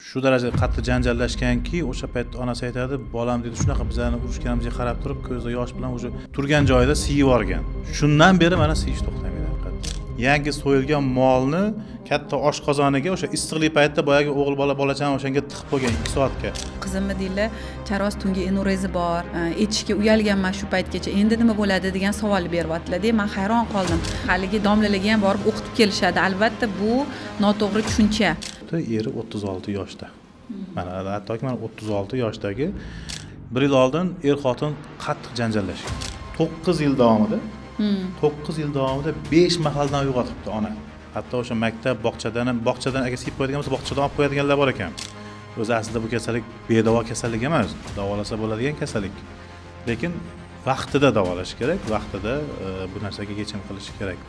shu darajada qattiq janjallashganki, o'sha paytda onasi aytadi, bolam dedi, shunaqa bizlarni urishganimizga qarab turib, ko'zda yosh bilan o'sha turgan joyida siyib yuborgan. Shundan beri mana siyish to'xtamaydi. Yangi so'yilgan molni katta oshqozoniga o'sha issiqlik paytida boyagi o'g'il bola bolachani o'shanga tiqib qo'ygan 2 soatga. Qizimni deylar, charos tungi enurezi bor, echishga uyalganman shu paytgacha. Endi nima bo'ladi degan savol beryaptilar-da. Men hayron qoldim. Haligi domlalarga ham borib o'qitib kelishadi. Albatta bu noto'g'ri tushuncha. Eri 36 yoshda. Mana hattoki mana 36 yoshdagi 1 yil oldin xotin qattiq janjallashgan. 9 yil davomida 9 yil davomida 5 mahaldan uyg'otibdi ona. Hatto o'sha maktab, bog'chadan agar siyib qo'yadigan bo'lsa, bog'chadan olib qo'yadiganlar bor ekan. O'zi aslida bu kasallik bedavo kasallik emas, davolasa bo'ladigan kasallik. Lekin vaqtida davolash kerak, vaqtida bu narsaga yechim qilish kerak.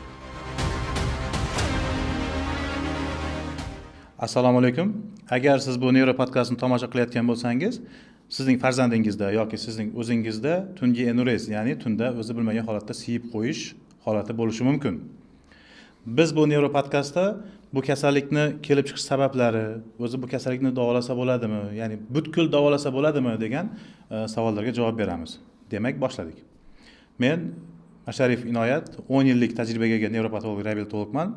Assalomu alaykum. Agar siz bu Neuro podkastini tomosha qilayotgan bo'lsangiz, sizning farzandingizda yoki sizning o'zingizda tungi enurez, ya'ni tunda o'zi bilmagan holatda siyib qo'yish holati bo'lishi mumkin. Biz bu Neuro podkastda bu kasallikni kelib chiqish sabablari, o'zi bu kasallikni davolasa bo'ladimi, ya'ni butkul davolasa bo'ladimi degan savollarga javob beramiz. Demak, boshladik. Men Masharif Inoyat, 10 yillik tajribaga ega nevropatolog reabilitologman.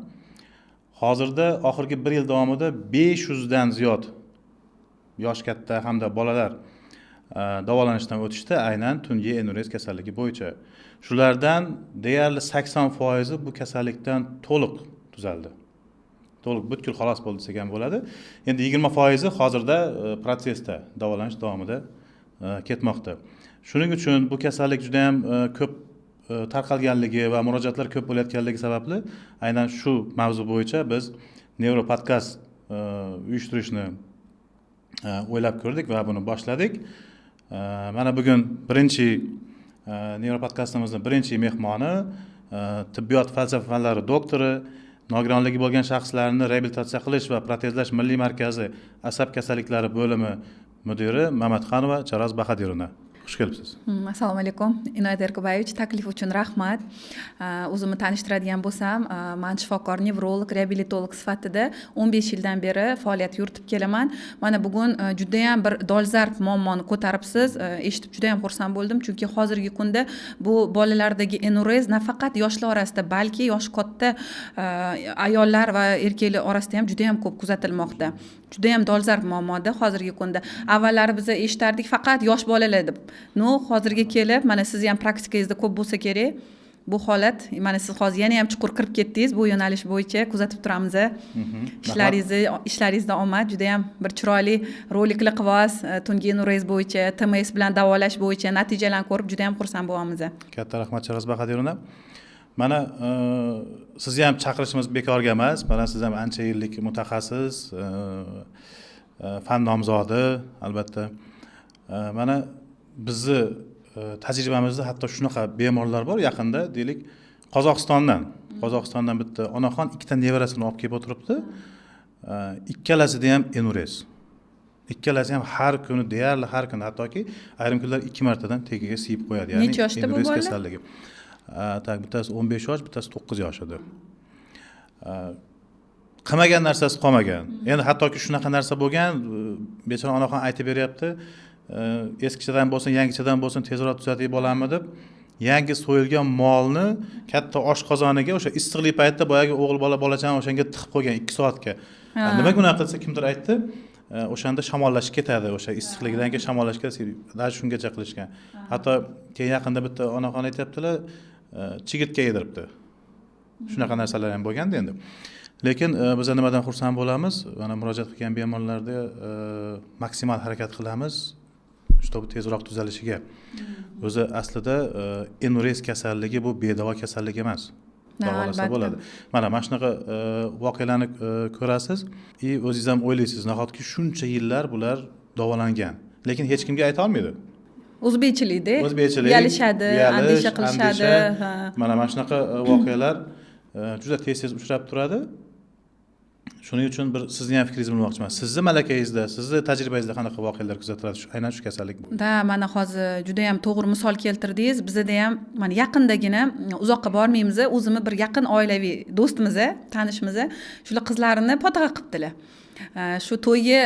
Hozirda oxirgi 1 yil davomida 500 dan ziyod yosh katta hamda bolalar davolanishdan o'tishdi aynan tungi enurez kasalligi bo'yicha. Shulardan deyarli 80% bu kasallikdan to'liq tuzaldi. To'liq butkul xalos bo'ldi desek ham bo'ladi. Endi 20% hozirda protsessda davolanish davomida ketmoqda. Shuning uchun bu kasallik juda ham ko'p tarqalganligi va murojaatlar ko'p bo'layotganligi sababli aynan shu mavzu bo'yicha biz Neuro podkast uyushtirishni o'ylab ko'rdik va buni boshladik. Mana bugun birinchi Neuro podkastimizning birinchi mehmoni tibbiyot falsafa fanlari doktori, nogironligi bo'lgan shaxslarni reabilitatsiya qilish va protezlash milliy markazi asab kasalliklari bo'limi mudiri Mamatxonova Charoz Bahadirovna. Xush kelibsiz. Assalomu alaykum. Inoyat Erkaboyevich, taklif uchun rahmat. O'zimni tanishtiradigan bo'lsam, men shifokor, nevrolog, reabilitolog sifatida 15 yildan beri faoliyat yuritib kelaman. Mana bugun juda ham bir dolzarb muammoni ko'taribsiz. Eshitib juda ham xursand bo'ldim, chunki hozirgi kunda bu bolalardagi enurez nafaqat yoshlar orasida, balki yoshi katta ayollar va erkaklar orasida ham juda ham ko'p kuzatilmoqda. Juda ham dolzarb muammoda hozirgi kunda. Avvallari biz eshitardik faqat yosh bolalar deb. Hozirga kelib, mana siz ham praktikangizda ko'p bo'lsa kerak. Bu holat, mana siz hozir yana ham chuqur kirib ketdingiz bu yo'nalish bo'yicha, kuzatib turamiz. Ishlaringizda omad, juda ham bir chiroyli roliklar qilasiz, tungi enurez bo'yicha, TMS bilan davolash bo'yicha natijalarni ko'rib juda ham xursand bo'lyapmiz. Katta rahmat Charoz Bahadirovna. Mana sizni ham chaqirishimiz bekorga emas. Mana siz ham ancha yillik mutaxassis, fan nomzodi, albatta. Mana bizni tajribamizda hatto shunaqa bemorlar bor, yaqinda deylik Qozog'istondan bitta onaxon ikkita nevarasini olib kelib o'tiribdi. Ikkalasida ham enurez. Ikkalasi ham har kuni, deyarli har kuni, hattoki ayrim kunlar 2 martadan tegiga siyib qo'yadi. Ya'ni necha yoshda bu bola? Kasalligi. Bittasi 15 yosh, bittasi 9 yosh edi. Qilmagan narsasi qolmagan. Endi hattoki shunaqa narsa bo'lgan, bechora onaxon aytib beryapti. Eskichadan bo'lsin, yangichadan bo'lsin tezroq tuzatib bo'lammi deb, yangi so'yilgan molni katta oshqozoniga o'sha issiqlik paytida boyagi o'g'il bola bolachani o'shanga tiqib qo'ygan 2 soatga. Nima gunoh qilsa kimdir aytdi, o'shanda shamollashib ketadi, o'sha issiqlikdan keyin shamollashib ketadi, даже shungacha qilishgan. Hatto keyin yaqinda bitta onaxon aytibdilar, chigitga yediribdi. Shunaqa narsalar ham bo'lganda endi. Lekin biz nimadan xursand bo'lamiz? Mana murojaat qilgan bemorlarda maksimal harakat qilamiz. Bu tezroq tuzalishiga. O'zi aslida enurez kasalligi bu bedavo kasallik emas. Davolasa bo'ladi. Mana shunaqa voqealarni ko'rasiz, o'zingiz ham o'ylaysiz, nahotki shuncha yillar bular davolangan, lekin hech kimga ayta olmaydi. O'zbekchilikda yalishadi, andisha qilishadi. Mana shunaqa voqealar juda tez uchrab turadi. Shuning uchun bir sizni ham fikringizni bilmoqchiman. Sizni malakangizda, sizni tajribangizda qanaqa voqealar kuzatiladi aynan shu kasallik bo'yicha? Mana hozir juda ham to'g'ri misol keltirdingiz. Bizda ham mana yaqindagina, uzoqqa bormaymiz, o'zimiz bir yaqin oilaviy do'stimiz, tanishimiz, shular qizlarini podaga qilibdilar. Shu to'yga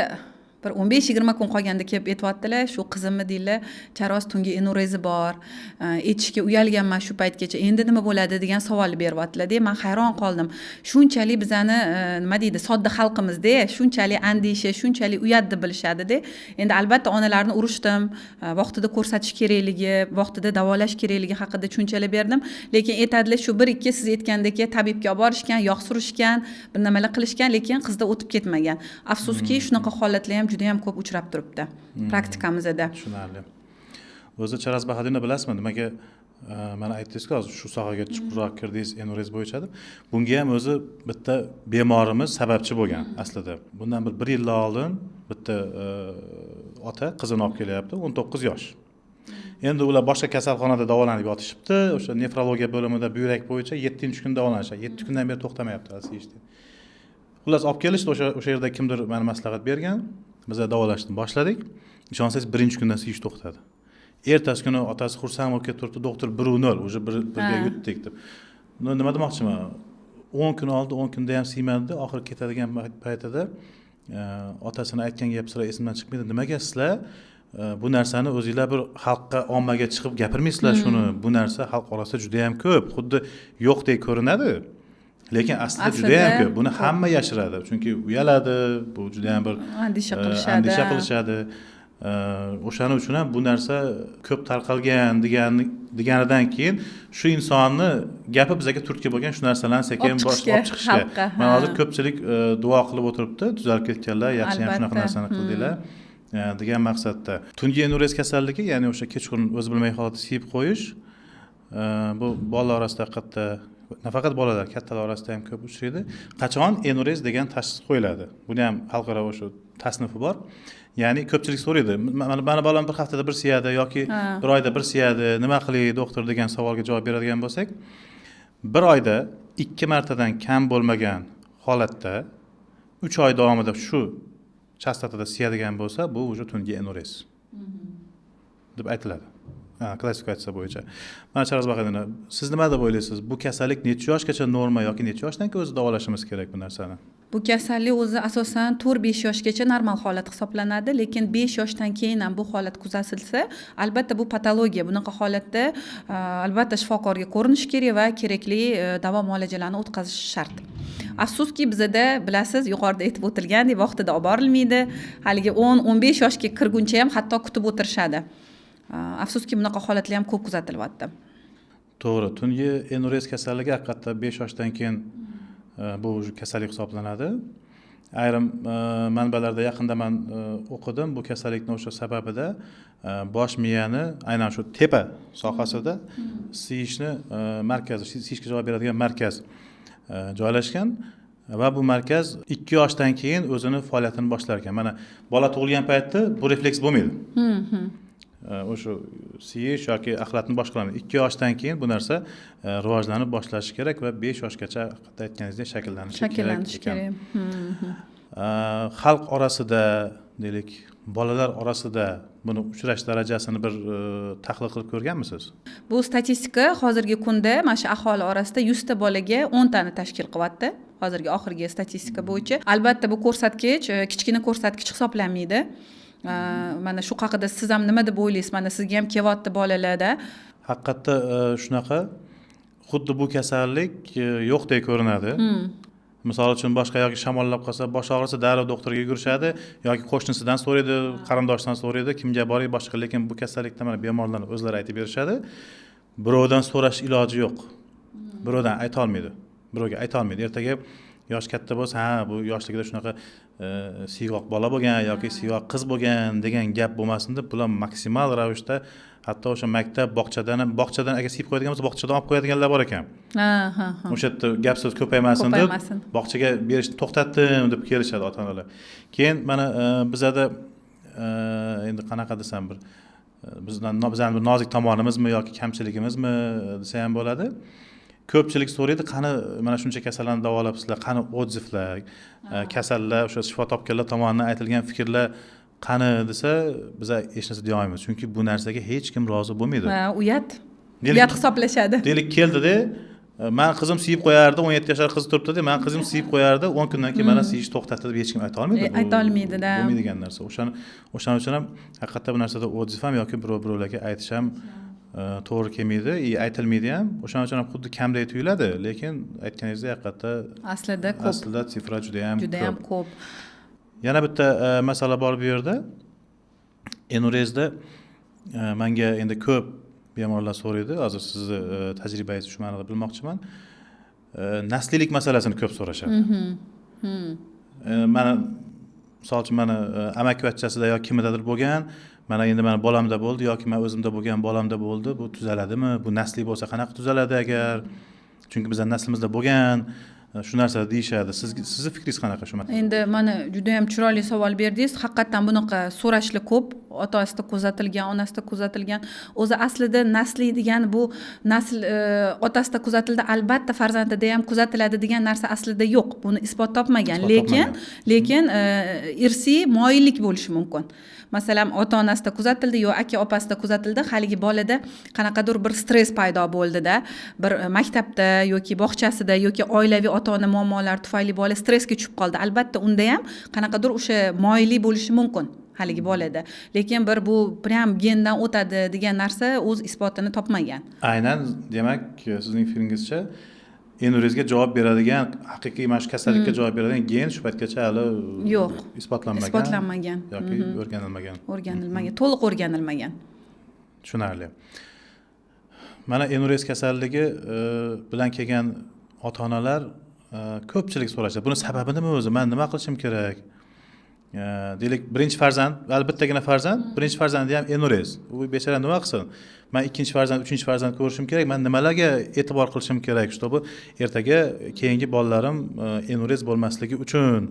bir 15-20 kun qolganda kelib aytyaptilar, shu qizimni deylar, charoz tungi enurezi bor, aytishga uyalganman shu paytgacha, endi nima bo'ladi degan savol beryaptilar-da. Men hayron qoldim. Shunchalik bizani nima deydi, sodda xalqimizda shunchalik andisha, shunchalik uyat deb bilishadi-da. Endi albatta onalarni urishdim, vaqtida ko'rsatish kerakligi, vaqtida davolash kerakligi haqida tushunchalar berdim, lekin aytadilar shu 1-2 siz aytgandek tabibga olib borishgan, yog' surishgan, bir nimalar qilishgan, lekin qizda o'tib ketmagan. Afsuski shunaqa holatlar ham juda ham ko'p uchrab turibdi praktikamizda. Tushunarli. O'zi Charaz Bahadinni bilasizmi? Nimaga mana aytdingiz-ku, hozir shu sohaga chuqurroq kirdingiz, enurez bo'yicha deb. Bunga ham o'zi bitta bemorimiz sababchi bo'lgan aslida. Bundan bir yil oldin bitta ota qizini olib kelyapti, 19 yosh. Endi ular boshqa kasalxonada davolanib yotishibdi. O'sha nefrologiya bo'limida buyrak bo'yicha 7-kun davolanishadi. 7 kundan beri to'xtamayapti asli. Xullas olib kelishdi, o'sha yerda kimdir meni maslahat bergan. Biz davolashni boshladik. Ishonsangiz 1-kundan siyish to'xtadi. Ertasi kuni otasi xursand bo'lib ketib turibdi, doktor 1-0, o'sha birga yutdik deb. Nima demoqchiman? 10 kun oldi, 10 kunda ham siymadi, oxiri ketadigan paytida otasini aytgan gap sira esimdan chiqmaydi. Nimaga sizlar bu narsani o'zingizlar bir xalqqa, ommaga chiqib gapirmaysizlar shuni? Bu narsa xalq orasida juda ham ko'p, xuddi yo'qdek ko'rinadi. Lekin aslida juda ham ko'p. Buni hamma yashiradi, chunki uyaladi, bu juda ham bir andisha qilishadi. O'shaning uchun ham bu narsa ko'p tarqalgan deganidan keyin shu insonni gapi bizga turtki bo'lgan shu narsalarni sekin olib chiqishga. Mana hozir ko'pchilik duo qilib o'tiribdi, tuzalib ketganlar, yaxshi ham shunaqa narsani qildinglar degan maqsadda. Tungi enurez kasalligi, ya'ni o'sha kechqurun o'zi bilmay holatda siyib qo'yish, bu bolalar orasida haqiqatda, nafaqat bolalar, kattalar orasida ham ko'p uchraydi. Qachon enurez degan tashxis qo'yiladi? Buni ham xalqaro o'sha tasnifi bor. Ya'ni ko'pchilik so'raydi, mana bolam bir haftada bir siyadi yoki bir oyda bir siyadi, nima qilay doktor degan savolga javob beradigan bo'lsak, bir oyda 2 martadan kam bo'lmagan holatda 3 oy davomida shu chastotada siyadigan bo'lsa, bu уже tungi enurez deb aytiladi. Klassifikatsiya bo'yicha. Mana Charaz Bahadinna, siz nima deb o'ylaysiz? Bu kasallik necha yoshgacha norma yoki necha yoshdan keyin o'zi davolashimiz kerak bu narsani? Bu kasallik o'zi asosan 4-5 yoshgacha normal holat hisoblanadi, lekin 5 yoshdan keyin ham bu holat kuzatilsa, albatta bu patologiya. Bunaqa holatda albatta shifokorga ko'rinish kerak va kerakli davo muolajalarni o'tkazish shart. Afsuski bizda bilasiz, yuqorida aytib o'tilgandek, vaqtida olib borilmaydi. Haligi 10-15 yoshga kirguncha ham hatto kutib o'tirishadi. Afsuski bunaqa holatlar ham ko'p kuzatilyapti. To'g'ri, tungi enurez kasalligi haqiqatda 5 yoshdan keyin bu kasallik hisoblanadi. Ayrim manbalarda yaqinda men o'qidim, bu kasallikning o'sha sababida bosh miyani aynan shu tepa sohasida siyishni markazi, siyishga javob beradigan markaz joylashgan va bu markaz 2 yoshdan keyin o'zini faoliyatini boshlar ekan. Mana bola tug'ilgan paytda bu refleks bo'lmaydi. O'sha siyish yoki axlatni boshqaradi. 2 yoshdan keyin bu narsa rivojlanib boshlashi kerak va 5 yoshgacha qat'iy aytganingizdek shakllanishi kerak ekan. Xalq orasida, deylik, bolalar orasida buni uchrash darajasini bir tahlil qilib ko'rganmisiz? Bu statistika hozirgi kunda mana shu aholi orasida 100 ta bolaga 10 tani tashkil qilyapti. Hozirgi oxirgi statistika bo'yicha. Albatta bu ko'rsatkich kichkina ko'rsatkich hisoblanmaydi. Mana shu haqida siz ham nima deb o'ylaysiz? Mana sizga ham kelyapti bolalarda. Haqiqatda shunaqa, xuddi bu kasallik yo'qdek ko'rinadi. Misol uchun boshqa yoki shamollab qolsa, bosh og'risa darrov doktorga yugurishadi yoki qo'shnisidan so'raydi, qarindoshdan so'raydi, kimga boray boshqa, lekin bu kasallikda mana bemorlarning o'zlari aytib berishadi. Birovdan so'rash iloji yo'q. Birovdan ayta olmaydi. Birovga ayta olmaydi. Ertaga yosh katta bo'lsa, ha, bu yoshligida shunaqa siygoq bola bo'lgan yoki siygoq qiz bo'lgan degan gap bo'lmasin deb, bular maksimal ravishda hatto o'sha maktab, bog'chadan agar siyib qo'yadigan bo'lsa, bog'chadan olib qo'yadiganlar bor ekan. O'sha yerda gap so'z ko'paymasin deb bog'chaga berishni to'xtatdim deb kelishadi ota-onalar. Keyin mana bizada endi qanaqa desam, bir bizdan bir nozik tomonimizmi yoki kamchiligimizmi desa ham bo'ladi. Ko'pchilik so'raydi, qani mana shuncha kasallarni davolabsizlar, qani odzivlar, kasallar, o'sha shifo topganlar tomonidan aytilgan fikrlar qani desa, biz hech narsa deya olmaymiz. Chunki bu narsaga hech kim rozi bo'lmaydi. Uyat hisoblashadi. Deylik, keldida, men qizim siyib qo'yardi, 17 yoshar qiz turibdi-da, men qizim siyib qo'yardi, 10 kundan keyin mana siyishni to'xtatdi deb hech kim ayta olmaydi. Ayta olmaydi-da. Bo'lmaydigan narsa. O'shaning uchun ham haqiqatda bu narsada ojiz ham yoki birovlarga aytish ham to'g'ri kelmaydi, aytilmaydi ham. O'shaning uchun ham xuddi kamdek tuyuladi, lekin aytganingizdek haqiqatda aslida sifra juda ham ko'p. Yana bitta masala bor bu yerda. Enurezda menga endi ko'p bemorlar so'raydi. Hozir sizni tajribangiz shu ma'noda bilmoqchiman. Naslilik masalasini ko'p so'rashadi. Mana misol uchun mana amakivachchasida yoki kimdadir bo'lgan, mana endi mana bolamda bo'ldi yoki men o'zimda bo'lgan bolamda bo'ldi. Bu tuzaladimi? Bu nasli bo'lsa qanaqa tuzaladi agar? Chunki bizning naslimizda bo'lgan shu narsa deyishadi. Sizni fikringiz qanaqa shu masala? Endi mana juda ham chiroyli savol berdingiz. Haqiqatan bunaqa so'rashlar ko'p. Otasida kuzatilgan, onasida kuzatilgan. O'zi aslida nasli degan bu nasl otasida kuzatildi, albatta farzandida ham kuzatiladi degan narsa aslida yo'q. Buni isbot topmagan. Lekin irsiy moyillik bo'lishi mumkin. Masalan, ota-onasida kuzatildi yo aka opasida kuzatildi, haligi bolada qanaqadir bir stress paydo bo'ldi-da, bir maktabda yoki bog'chasida yoki oilaviy ota-ona muammolari tufayli bola stressga tushib qoldi. Albatta unda ham qanaqadir o'sha moyillik bo'lishi mumkin haligi bolada. Lekin bir bu prям gendan o'tadi degan narsa o'z isbotini topmagan. Aynan, demak, sizning fikringizcha enurezga javob beradigan, haqiqiy mana shu kasallikka javob beradigan gen shu paytgacha hali yo'q, isbotlanmagan yoki o'rganilmagan. To'liq o'rganilmagan. Tushunarli. Mana enurez kasalligi bilan kelgan ota-onalar ko'pchilik so'rashadi. Buni sababi nima o'zi? Men nima qilishim kerak? Deylik, birinchi farzand, albattagina farzand, birinchi farzandi ham enurez. U bechara nima qilsin? Men ikkinchi farzand, uchinchi farzand ko'rishim kerak. Men nimalarga e'tibor qilishim kerak? Shu ertaga keyingi bolalarim enurez bo'lmasligi uchun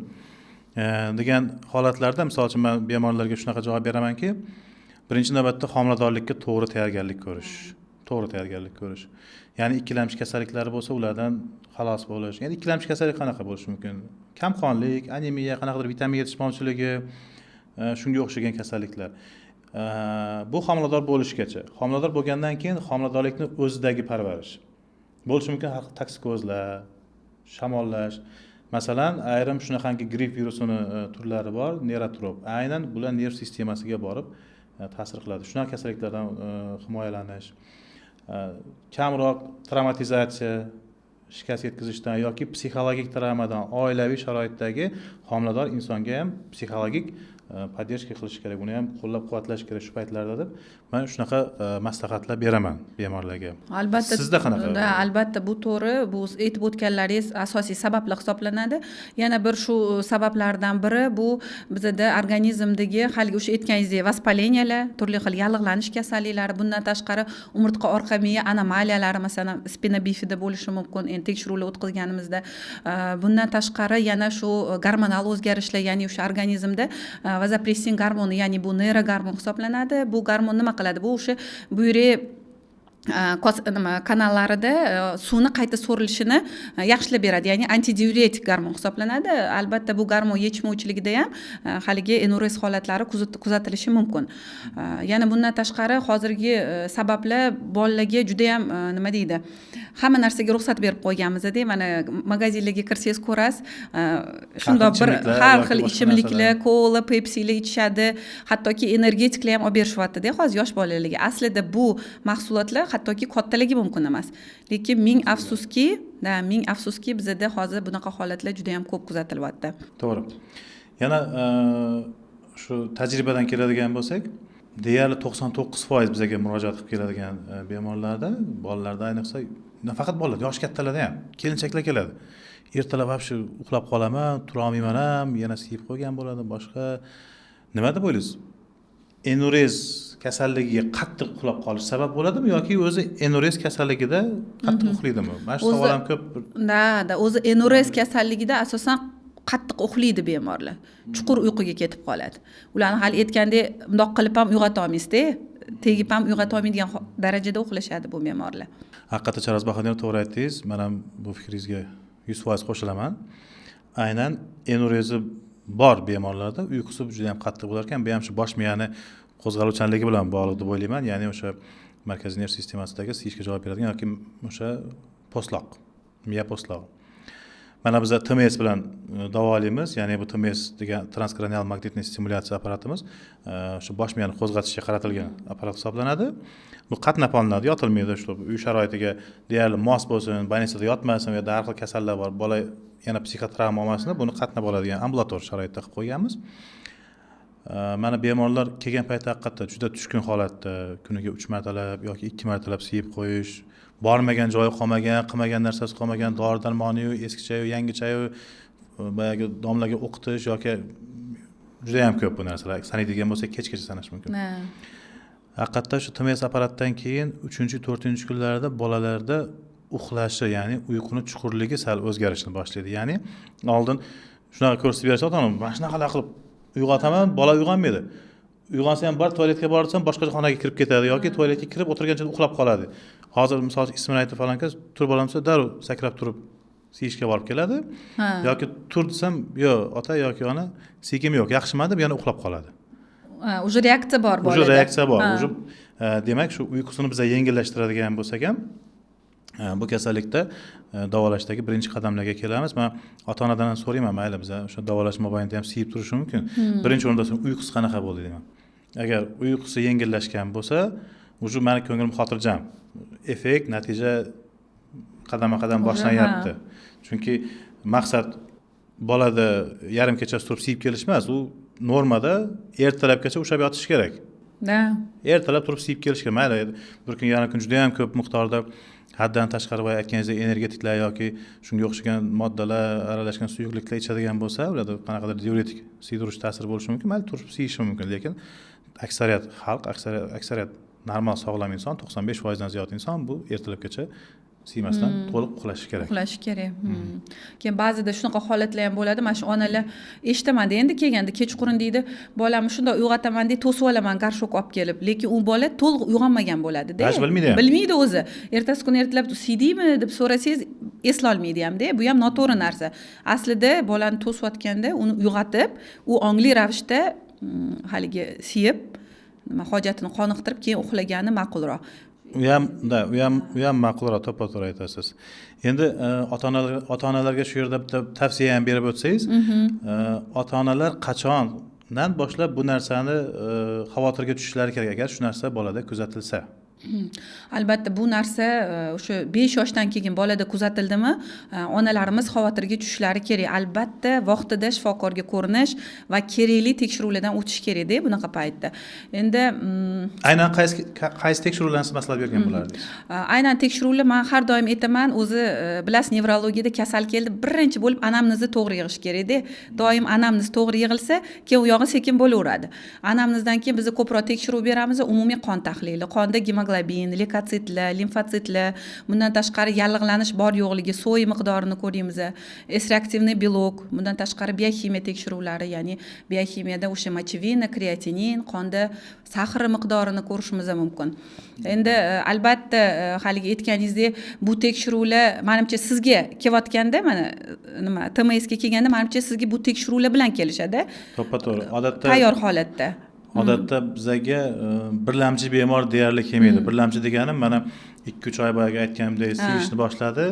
degan holatlarda, misol uchun men bemorlarga shunaqa javob beramanki, birinchi navbatda homiladorlikka to'g'ri tayyorgarlik ko'rish. Ya'ni ikkilamchi kasalliklari bo'lsa, ulardan xalos bo'lish. Ya'ni ikkilamchi kasallik qanaqa bo'lishi mumkin? Kamqonlik, anemiya, qanaqadir vitamin yetishmovchiligi, shunga o'xshagan kasalliklar. Bu homilador bo'lishgacha. Homilador bo'lgandan keyin homiladorlikni o'zidagi parvarish. Bo'lishi mumkin toksikozlar, shamollash. Masalan, ayrim shunaqangi gripp virusini turlari bor, neyrotrop. Aynan bular nerv sistemasiga borib ta'sir qiladi. Shunaqa kasalliklardan himoyalanish. Kamroq traumatizatsiya, shikast yetkazishdan yoki psixologik travmadan, oilaviy sharoitdagi homilador insonga ham psixologik podдержка qilish kerak, uni ham qo'llab-quvvatlash kerak shu paytlarda deb men shunaqa maslahatlar beraman bemorlarga. Albatta. Sizda qanaqa? Albatta bu to'g'ri, bu aytib o'tganlaringiz asosiy sabablar hisoblanadi. Yana bir shu sabablardan biri bu bizda organizmdagi haligi o'sha aytganingizdek vaspaleniyalar, turli xil yallig'lanish kasalliklari, bundan tashqari umurtqa orqa miya anomaliyalari, masalan, spina bifida bo'lishi mumkin. Endi tekshiruvlar o'tkazganimizda bundan tashqari yana shu gormonal o'zgarishlar, ya'ni o'sha organizmda vazopressin gormoni, ya'ni bu neyrogormon hisoblanadi. Bu gormon nima qiladi? Bu o'sha buyrak kanallarida suvni qayta so'rilishini yaxshilab beradi, ya'ni antidiuretik gormon hisoblanadi. Albatta bu gormon yetishmovchiligida ham haligi enurez holatlari kuzatilishi mumkin. Yana bundan tashqari hozirgi sabablar bolalarga juda ham nima deydi? Hamma narsaga ruxsat berib qo'yganmiz-da, mana magazinlarga kirsangiz ko'rasiz, shundoq bir har xil ichimliklar, kola, pepsilar ichishadi, hattoki energetiklar ham olib berishyapti-da hozir yosh bolalarga. Aslida bu mahsulotlar hattoki kattaligi mumkin emas. Lekin ming afsuski bizda hozir bunaqa holatlar juda ham ko'p kuzatilyapti. To'g'ri. Yana shu tajribadan keladigan bo'lsak, deyarli 99% bizga murojaat qilib keladigan bemorlarda, bolalarda ayniqsa, nafaqat bolalar, yosh kattalarda ham kelinchaklar keladi. Ertalab vobshe uxlab qolaman, tura olmayman ham, yana siyib qo'ygan bo'ladi, boshqa. Nima deb o'ylaysiz? Enurez kasalligiga qattiq uxlab qolish sabab bo'ladimi yoki o'zi enurez kasalligida qattiq uxlaydimi? Mana shu savol ham ko'p. O'zi enurez kasalligida asosan qattiq uxlaydi bemorlar. Chuqur uyquga ketib qoladi. Ularni hali aytgandek, bundoq qilib ham uyg'ota olmaysiz-da. Tegib ham uyg'ota olmaydigan darajada uxlashadi bu bemorlar. Haqiqatda Charoz Bahodirov to'g'ri aytdingiz. Men ham bu fikringizga 100% qo'shilaman. Aynan enurezi bor bemorlarda uyqusi juda ham qattiq bo'lar ekan. Bu ham shu bosh miyani qo'zg'aluvchanligi bilan bog'liq deb o'ylayman. Ya'ni o'sha markaziy nerv sistemasidagi siyishga javob beradigan yoki o'sha po'stloq, miya po'stlog'i. Mana biz TMS bilan davolaymiz, ya'ni bu TMS degan transkranial magnitniy stimulyatsiya apparatimiz shu bosh miyani qo'zg'atishga qaratilgan apparat hisoblanadi. Bu qatnab olinadi, yotilmaydi, shu uy sharoitiga deyarli mos bo'lsin, больницада yotmasin yoki har xil kasallar bor, bola yana psixotravma olmasin, buni qatnab oladigan ambulator sharoitda qilib qo'yganmiz. Mana bemorlar kelgan paytda haqiqatda juda tushkun holatda, kuniga 3 martalab yoki 2 martalab siyib qo'yish, bormagan joyi qolmagan, qilmagan narsasi qolmagan, dori darmoni-yu, eskicha-yu, yangicha-yu, boyagi domlaga o'qitish yoki juda ham ko'p bu narsalar. Sanaydigan bo'lsak, kechgacha sanash mumkin. Haqiqatda shu TMS apparatdan keyin 3-4 kunlarda bolalarda uxlashi, ya'ni uyquni chuqurligi sal o'zgarishni boshlaydi. Ya'ni oldin shunaqa ko'rsatib bersa, ota-onam, mana shunaqalar qilib uyg'otaman, bola uyg'onmaydi. Uyg'onsa ham bir tualetga borsam, boshqa xonaga kirib ketadi yoki tualetga kirib o'tirgancha uxlab qoladi. Hozir misol ismini aytib falanka turib olamsa, darrov sakrab turib siyishga borib keladi. Yoki tur desam, yo'q, ota yoki ona, sikim yo'q, yaxshimadi, yana uxlab qoladi. Уже reaksiya bor bo'ladi. Уже reaksiya bor. Уже demak, shu uyqusini biz yengillashtiradigan bo'lsak ham, bu kasallikda davolashdagi birinchi qadamlarga kelamiz. Men ota-onadan ham so'rayman, mayli biz o'sha davolash mobaynida ham siyib turishi mumkin. Birinchi o'rinda uyqusi qanaqa bo'ldi deyman. Agar uyqusi yengillashgan bo'lsa, уже meni ko'nglim xotirjam. Effekt, natija qadama-qadam boshlanyapti. Chunki maqsad bolada yarim kechasi turib siyib kelish emas, u normada ertalabgacha ushab yotish kerak. Ertalab turib siyib kelish kerak. Mayli, bir kun yarim kun juda ham ko'p miqdorda haddan tashqari va aytganingizdek energetiklar yoki shunga o'xshagan moddalar aralashgan suyuqliklar ichadigan bo'lsa, ularda qanaqadir diuretik siydirish ta'siri bo'lishi mumkin, mayli turib siyishi mumkin, lekin aksariyat xalq, aksariyat normal sog'lom inson, 95% dan ziyod inson bu ertalabgacha siymasdan to'liq uxlashi kerak. Uxlashi kerak. Keyin ba'zida shunaqa holatlar ham bo'ladi. Mana shu onalar eshitaman endi kelganda kechqurun deydi, bolamni shunday uyg'otaman deb to'sib olaman garshok olib kelib, lekin u bola to'liq uyg'onmagan bo'ladi-da. Bilmaydi o'zi. Ertasi kuni ertalab siydingmi deb so'rasangiz eslolmaydi ham-da. Bu ham noto'g'ri narsa. Aslida bolani to'sayotganda uni uyg'otib, u ongli ravishda haligi siyib, hojatini qoniqtirib keyin uxlagani ma'qulroq. U ham ma'qulroq, to'ppa-to'g'ri aytasiz. Endi ota-onalarga shu yerda bitta tavsiya ham berib o'tsangiz, ota-onalar qachondan boshlab bu narsani xavotirga tushishlari kerak agar shu narsa bolada kuzatilsa? Albatta bu narsa o'sha 5 yoshdan keyin bolada kuzatildimi, onalarimiz xavotirga tushishlari kerak. Albatta vaqtida shifokorga ko'rinish va kerakli tekshiruvlardan o'tish kerak-da bunaqa paytda. Endi aynan qaysi tekshiruvlarni maslahat bergan bo'lardingiz? Aynan tekshiruvlar men har doim aytaman, o'zi bilasiz, nevrologiyada kasal keldi, birinchi bo'lib anamnizni to'g'ri yig'ish kerak-da. Doim anamniz to'g'ri yig'ilsa, keyin u yog'i sekin bo'laveradi. Anamnizdan keyin biz ko'proq tekshiruv beramiz, umumiy qon tahlili, qonda gemoglobin, leykositlar, limfositlar, bundan tashqari yallig'lanish bor yo'qligi, so'y miqdorini ko'ramiz, S-reaktivniy belok, bundan tashqari biokimiya tekshiruvlari, ya'ni biokimiyada o'sha mochevina, kreatinin, qonda saxar miqdorini ko'rishimiz mumkin. Endi albatta haligi aytganingizdek, bu tekshiruvlar menimcha sizga kelayotganda, mana nima TMS ga kelganda menimcha sizga bu tekshiruvlar bilan kelishadi. To'ppa-to'g'ri. Odatda tayyor holatda. Odatda bizga birlamchi bemor deyarli kelmaydi. Birlamchi deganim mana 2-3 oy boyagi aytganimdek siyishni boshladi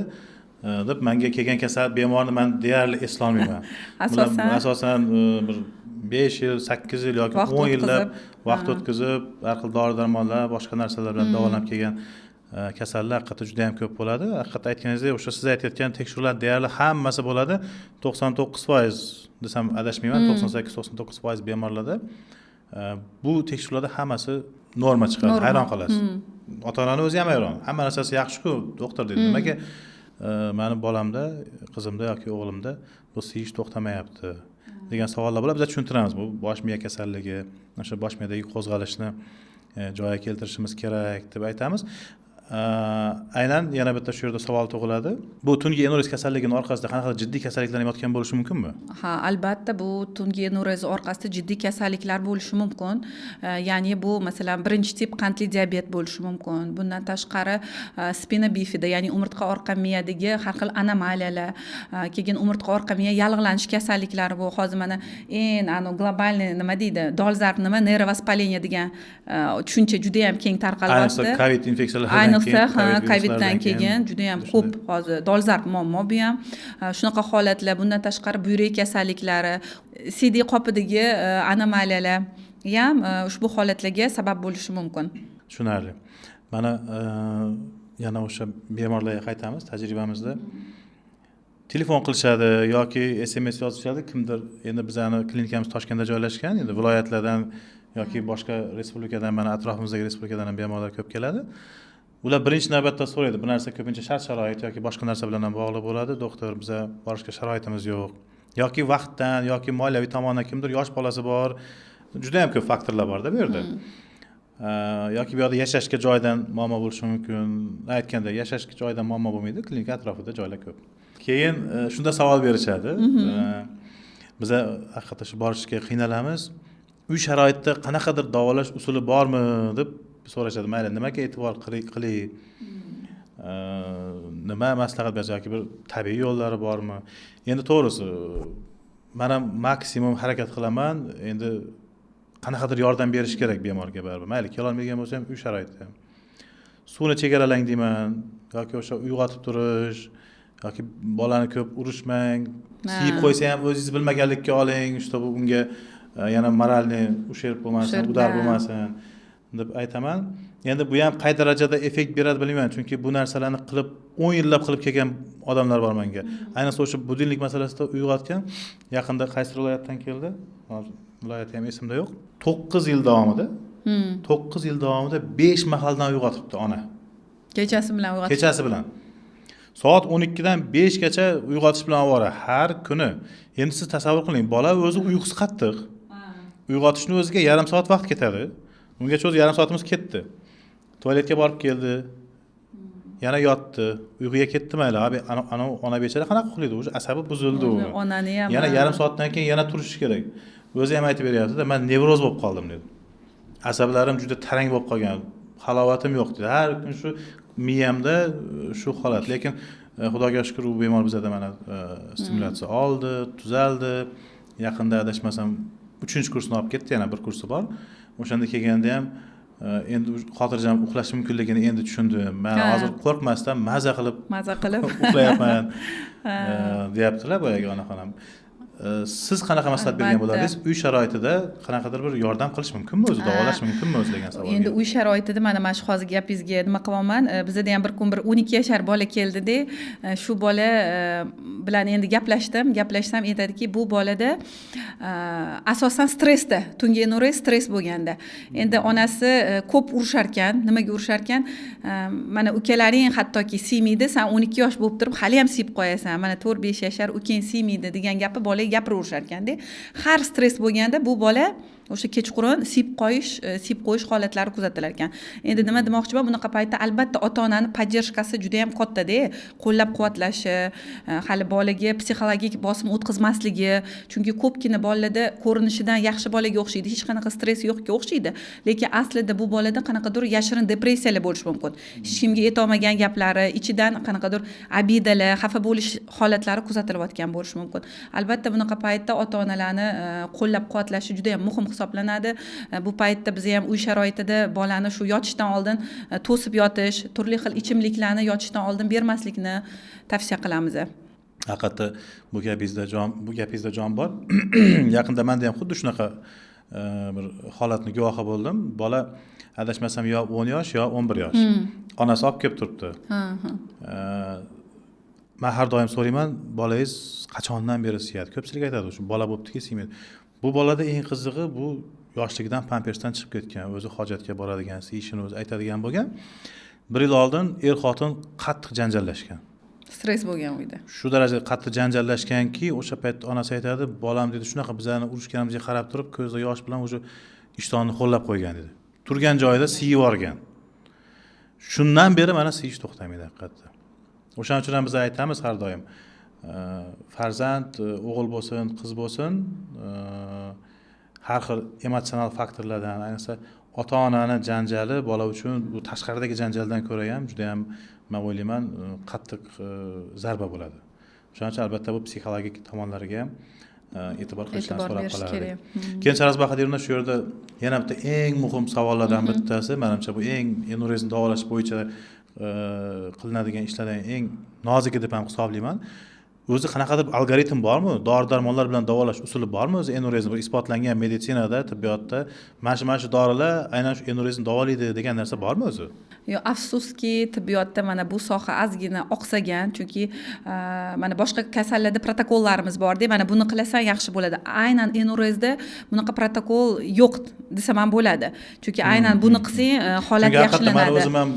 deb menga kelgan kasal bemorni men deyarli eslolmayman. Asosan bir 5 yil, 8 yil yoki 10 yillab vaqt o'tkazib, har xil dori-darmonlar, boshqa narsalar bilan davolanib kelgan kasallar haqiqatda juda ham ko'p bo'ladi. Haqiqatda aytganingizdek, o'sha siz aytayotgan tekshiruvlar deyarli hammasi bo'ladi. 99% desam adashmayman, 98-99% bemorlarda bu tekshiruvlarda hammasi norma chiqadi. Hayron qolasiz. Ota-onani o'zi ham hayron. Hamma narsasi yaxshi-ku, doktor dedi. Nimaga meni bolamda, qizimda yoki o'g'limda bu siyish to'xtamayapti degan savollar bo'ladi. Biz tushuntiramiz. Bu bosh miya kasalligi, o'sha bosh miyadagi qo'zg'alishni joyiga keltirishimiz kerak deb aytamiz. Aynan yana bitta shu yerda savol tug'iladi. Bu tungi enurez kasalligining orqasida qanaqa jiddiy kasalliklar yotgan bo'lishi mumkinmi? Ha, albatta bu tungi enurez orqasida jiddiy kasalliklar bo'lishi mumkin. Ya'ni bu masalan birinchi tip qandli diabet bo'lishi mumkin. Bundan tashqari spina bifida, ya'ni umurtqa orqa miyadagi har xil anomaliyalar, keyin umurtqa orqa miya yallig'lanish kasalliklari bu hozir mana globalniy nima deydi, dolzarb nima, nervovоспаление degan tushuncha juda ham keng tarqalyapti. Ayniqsa COVID infeksiyalar ayniqsa keyin coviddan keyin juda ham ko'p hozir dolzarb muammo bu ham. Shunaqa holatlar, bundan tashqari buyrak kasalliklari, CD qopidagi anomaliyalar ham ushbu holatlarga sabab bo'lishi mumkin. Tushunarli. Mana yana o'sha bemorlarga qaytamiz. Tajribamizda telefon qilishadi yoki SMS yozishadi. Kimdir endi bizning klinikamiz Toshkentda joylashgan, endi viloyatlardan yoki boshqa respublikadan, mana atrofimizdagi respublikadan ham bemorlar ko'p keladi. Ular birinchi navbatda so'raydi. Bu narsa ko'pincha shart-sharoit yoki boshqa narsa bilan ham bog'liq bo'ladi. Doktor, biza borishga sharoitimiz yo'q. Yoki vaqtdan yoki moliyaviy tomondan kimdir yosh bolasi bor. Juda ham ko'p faktorlar bor-da bu yerda. Yoki bu yerda yashashga joydan muammo bo'lishi mumkin. Aytganda yashashga joydan muammo bo'lmaydi, klinika atrofida joylar ko'p. Keyin shunda savol berishadi. Biza haqiqatda shu borishga qiynalamiz. Uy sharoitida qanaqadir davolash usuli bormi deb so'rashadi. Mayli, nimaga e'tibor qiling? Nima maslahat berasiz yoki bir tabiiy yo'llari bormi? Endi to'g'risi, men ham maksimum harakat qilaman. Endi qanaqadir yordam berish kerak bemorga baribir. Mayli, kela olmagan bo'lsa ham uy sharoitida. Suvni chegaralang deyman yoki o'sha uyg'otib turish yoki bolani ko'p urishmang. Siyib qo'ysa ham o'zingiz bilmaganlikka oling, bu unga yana moralni usherib bo'lmasin, udar bo'lmasin deb aytaman. Endi bu ham qay darajada effekt beradi bilmayman, chunki bu narsalarni qilib 10 yillab qilib kelgan odamlar bor menga. Ayniqsa o'sha budilnik masalasida uyg'otgan, yaqinda qaysi viloyatdan keldi? Hozir viloyati ham esimda yo'q. 9 yil davomida 9 yil davomida 5 mahaldan uyg'otibdi ona. Kechasi bilan uyg'otib. Kechasi bilan. Soat 12 dan 5 gacha uyg'otish bilan ovora har kuni. Endi siz tasavvur qiling, bola o'zi uyqusi qattiq. Uyg'otishni o'ziga yarim soat vaqt ketadi. Ungacha o'zi yarim soatimiz ketdi. Tualetga borib keldi. Yana yotdi. Uyquga ketdi mayli. Ana ona bechara qanaqa uxlaydi? O'zi asabi buzildi u. Onani ham. Yana yarim soatdan keyin yana turish kerak. O'zi ham aytib beryapti-da, men nevroz bo'lib qoldim dedi. Asablarim juda tarang bo'lib qolgan. Halovatim yo'q dedi. Har kun shu miyamda shu holat. Lekin Xudoga shukr, u bemor bizda mana stimulyatsiya oldi, tuzaldi. Yaqinda adashmasam 3-kursni olib ketdi, yana bir kursi bor. O'shanda kelganda ham endi xotirjam uxlash mumkinligini endi tushundim. Men hozir qo'rqmasdan maza qilib uxlayapman deyaptilar boyagi onaxonam. Siz qanaqa maslahat bergan bo'lardingiz? Uy sharoitida qanaqadir bir yordam qilish mumkinmi o'zi, davolash mumkinmi o'zi degan savol. Endi uy sharoitida mana shu hozir gapingizga nima qilaman? Bizda ham bir kun bir 12 yashar bola keldida, shu bola bilan endi gaplashsam aytadiki, bu bolada asosan stressda, tungi nuri stress bo'lganda. Endi onasi ko'p urishar ekan, nimaga urishar ekan? Mana ukalaring hattoki siymaydi, sen 12 yosh bo'lib turib hali ham siyib qo'yasan. Mana 4-5 yashar ukang siymaydi degan gapi bola gapiraverishar ekanda. Har stress bo'lganda bu bola o'sha kechqurun siyib qo'yish holatlari kuzatilar ekan. Endi nima demoqchiman, bunaqa paytda albatta ota-onani poddershkasi juda ham katta-da, qo'llab-quvvatlashi, hali bolaga psixologik bosim o'tkazmasligi, chunki ko'pgina bolalarda ko'rinishidan yaxshi bolaga o'xshaydi, hech qanaqa stress yo'qga o'xshaydi, lekin aslida bu bolada qanaqadir yashirin depressiyalar bo'lishi mumkin. Hech kimga aytolmagan gaplari, ichidan qanaqadir abidalar, xafa bo'lish holatlari kuzatilayotgan bo'lishi mumkin. Albatta bunaqa paytda ota-onalarni qo'llab-quvvatlashi juda ham muhim hisoblanadi. Bu paytda biz ham uy sharoitida bolani shu yotishdan oldin to'sib yotish, turli xil ichimliklarni yotishdan oldin bermaslikni tavsiya qilamiz. Haqiqatda bu gapingizda jon bor. Yaqinda menda ham xuddi shunaqa bir holatni guvohi bo'ldim. Bola adashmasam yo 10 yosh yo 11 yosh. Onasi olib kelib turibdi. Men har doim so'rayman, bolangiz qachondan beri siyadi? Ko'pchilik aytadi, shu bola bo'ptiki siymaydi. Bu bolada eng qizig'i, bu yoshligidan pampersdan chiqib ketgan, o'zi hojatga boradigan, siyishini o'zi aytadigan bo'lgan. 1 yil oldin er-xotin qattiq janjallashgan. Stress bo'lgan uyda. Shu darajada qattiq janjallashganki, o'sha paytda onasi aytadi, bolam dedi, shunaqa bizlarni urishganimizga qarab turib, ko'zda yosh bilan o'sha ishtonni qo'llab qo'ygan dedi. Turgan joyida siyib yorgan. Shundan beri mana siyish to'xtamaydi haqiqatda. O'shaning uchun ham biz aytamiz har doim, farzand o'g'il bo'lsin, qiz bo'lsin, har xil emotsional faktorlardan, ayniqsa ota-onani janjali bola uchun bu tashqaridagi janjaldan ko'ra ham juda ham men o'ylayman qattiq zarba bo'ladi. Shuning uchun albatta bu psixologik tomonlariga ham e'tibor qilishni so'rab qoladi. Keyin Charaz Bahadirov shu yerda yana bitta eng muhim savollardan bittasi, menimcha bu eng aneurizmni davolash bo'yicha qilinadigan ishlardan eng noziki deb ham hisoblayman. O'zi qanaqadir algoritm bormi? Dori-darmonlar bilan davolash usuli bormi? O'zi enurezm isbotlangan meditsinada, tibbiyotda mana shu dorilar aynan shu enurezmni davolaydi degan narsa bormi o'zi? Yo, afsuski tibbiyotda mana bu soha ozgina oqsagan, chunki mana boshqa kasallarda protokollarimiz bor-da, mana buni qilasan yaxshi bo'ladi. Aynan enurezda bunaqa protokol yo'q desam ham bo'ladi. Chunki aynan buni qilsang holat yaxshilanadi. Men o'zim ham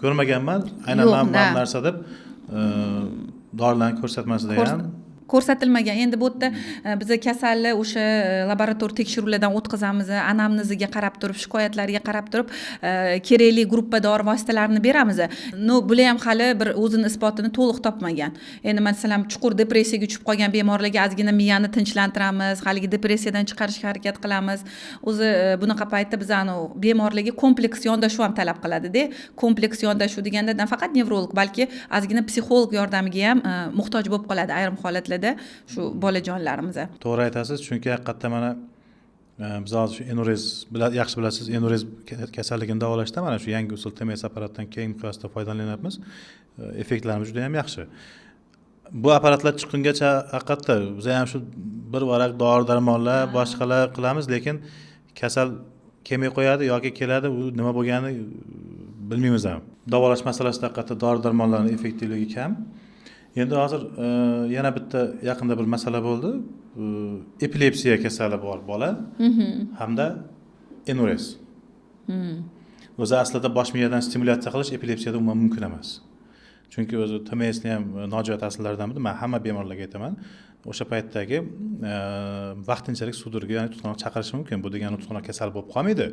ko'rmaganman. Aynan mana bu narsa deb dorilarning ko'rsatmasida ham ko'rsatilmagan. Endi bu yerda biz kasalni o'sha laborator tekshiruvlardan o'tkazamiz, anamneziga qarab turib, shikoyatlariga qarab turib, kerakli gruppa dori vositalarini beramiz. No, bular ham hali bir o'zini isbotini to'liq topmagan. Endi masalan, chuqur depressiyaga tushib qolgan bemorlarga ozgina miyani tinchlantiramiz, haligi depressiyadan chiqarishga harakat qilamiz. O'zi bunaqa paytda biz bemorlarga kompleks yondashuv ham talab qiladi-da. Kompleks yondashuv deganda nafaqat nevrolog, balki ozgina psixolog yordamiga ham muhtoj bo'lib qoladi ayrim holatlarda. Shu bolajonlarimiz. To'g'ri aytasiz, chunki haqiqatda mana biz hozir shu enurez yaxshi bilasiz, enurez kasalligini davolashda mana shu yangi usul TMS apparatdan keng miqyosda foydalanyapmiz. Effektlarimiz juda ham yaxshi. Bu apparatlar chiqqungacha haqiqatda biz ham shu bir varaq dori-darmonlar, boshqalar qilamiz, lekin kasal kelmay qo'yadi yoki keladi, u nima bo'lganini bilmaymiz ham. Davolash masalasida haqiqatda dori-darmonlarning effektivligi kam. Endi hozir yana bitta yaqinda bir masala bo'ldi. Epilepsiya kasali bor bola hamda enurez. O'zi aslida bosh miyadan stimulyatsiya qilish epilepsiyada umuman mumkin emas. Chunki o'zi TMSni ham nojo'ya ta'sirlaridan biri. Men hamma bemorlarga aytaman. O'sha paytdagi vaqtinchalik sudurga, ya'ni tutqanoq chaqirishi mumkin. Bu degani tutqanoq kasal bo'lib qolmaydi.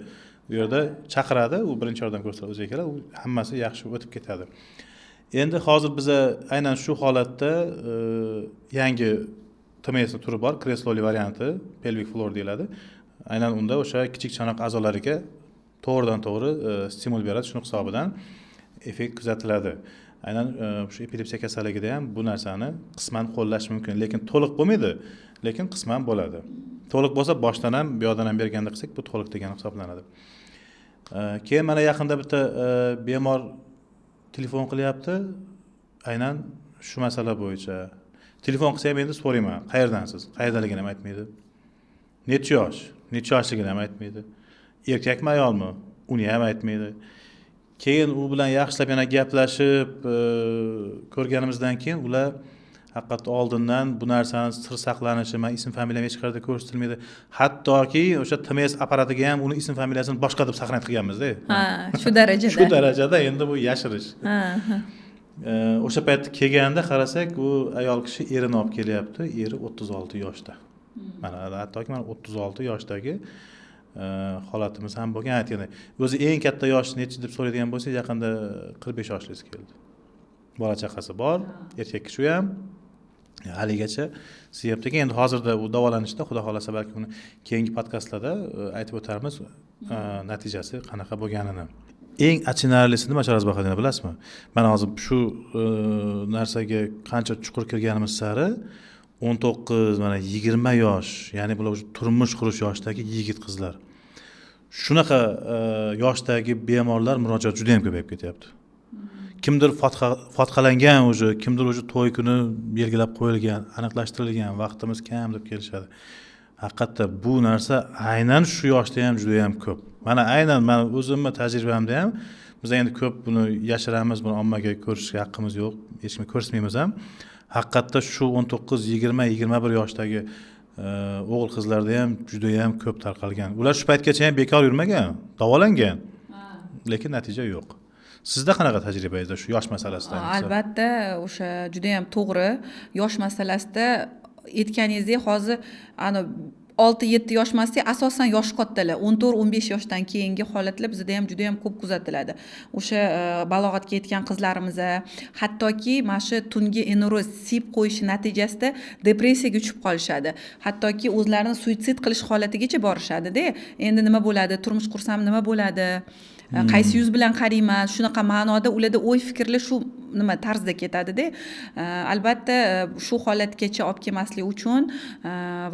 U yerda chaqiradi, u birinchi yordam ko'rsatadi, o'ziga keladi, u hammasi yaxshi o'tib ketadi. Endi hozir biz aynan shu holatda yangi TMS turi bor, kresloli varianti, pelvic floor deyiladi. Aynan unda o'sha kichik chanoq a'zolariga to'g'ridan-to'g'ri stimul beradi, shuning hisobidan effekt kuzatiladi. Aynan shu epilepsiya kasalligida ham bu narsani qisman qo'llash mumkin, lekin to'liq bo'lmaydi, lekin qisman bo'ladi. To'liq bo'lsa boshdan ham, bu yoqdan ham berganda qilsak, bu to'liq degan hisoblanadi. Keyin mana yaqinda bitta bemor telefon qilyapti, aynan shu masala bo'yicha. Telefon qilsa ham endi so'rayman, qayerdansiz? Qayerdaligini ham aytmaydi. Necha yoshligini ham aytmaydi. Erkakmi, ayolmi? Uni ham aytmaydi. Keyin u bilan yaxshilab yana gaplashib ko'rganimizdan keyin ular haqiqatda oldindan bu narsani sir saqlanishi, men ism familiyam hech qayerda ko'rsatilmaydi. Hattoki o'sha TMS apparatiga ham uni ism familiyasini boshqa deb saqlanib qilganmiz-da. Ha, shu darajada. Shu darajada endi bu yashirish. O'sha paytda kelganda qarasak, u ayol kishi erini olib kelyapti. Eri 36 yoshda. Mana hattoki 36 yoshdagi holatimiz ham bo'lgan. Aytganda, o'zi eng katta yosh necha deb so'raydigan bo'lsak, yaqinda 45 yoshligiz keldi. Bola chaqasi bor, erkak kishi ham haligacha siyapti. Endi hozirda u davolanishda, xudo xolasa balki uni keyingi podkastlarda aytib o'tarmiz natijasi qanaqa bo'lganini. Eng achinarlisi nima Sharoz Bahadina bilasizmi? Men hozir shu narsaga qancha chuqur kirganimiz sari 19, mana 20 yosh, ya'ni bular turmush qurish yoshidagi yigit qizlar. Shunaqa yoshdagi bemorlar murojaat juda ham ko'payib ketyapti. Kimdir fotqalangan o'zi, kimdir o'zi to'y kuni belgilab qo'yilgan, aniqlashtirilgan, vaqtimiz kam deb kelishadi. Haqiqatda bu narsa aynan shu yoshda ham juda ham ko'p. Mana aynan men o'zimning tajribamda ham biz endi ko'p buni yashiramiz, buni ommaga ko'rishga haqqimiz yo'q, hech kimga ko'rsatmaymiz ham. Haqiqatda shu 19, 20, 21 yoshdagi o'g'il qizlarda ham juda ham ko'p tarqalgan. Ular shu paytgacha ham bekor yurmagan, davolangan. Lekin natija yo'q. Sizda qanaqa tajribangiz shu yosh masalasida? Albatta, o'sha juda ham to'g'ri. Yosh masalasida aytganingizdek, hozir 6-7 yosh emas, asosan yosh kattalar, 14-15 yoshdan keyingi holatlar bizda ham juda ham ko'p kuzatiladi. O'sha balog'atga yetgan qizlarimiz, hattoki mana shu tungi enurez siyib qo'yishi natijasida depressiyaga tushib qolishadi. Hattoki o'zlarini suitsid qilish holatigacha borishadi-da. Endi nima bo'ladi? Turmush qursam nima bo'ladi? Qaysi yuz bilan qarayman? Shunaqa ma'noda ularda o'y fikrlar shu nima tarzda ketadi-da. Albatta shu holatgacha olib kelmaslik uchun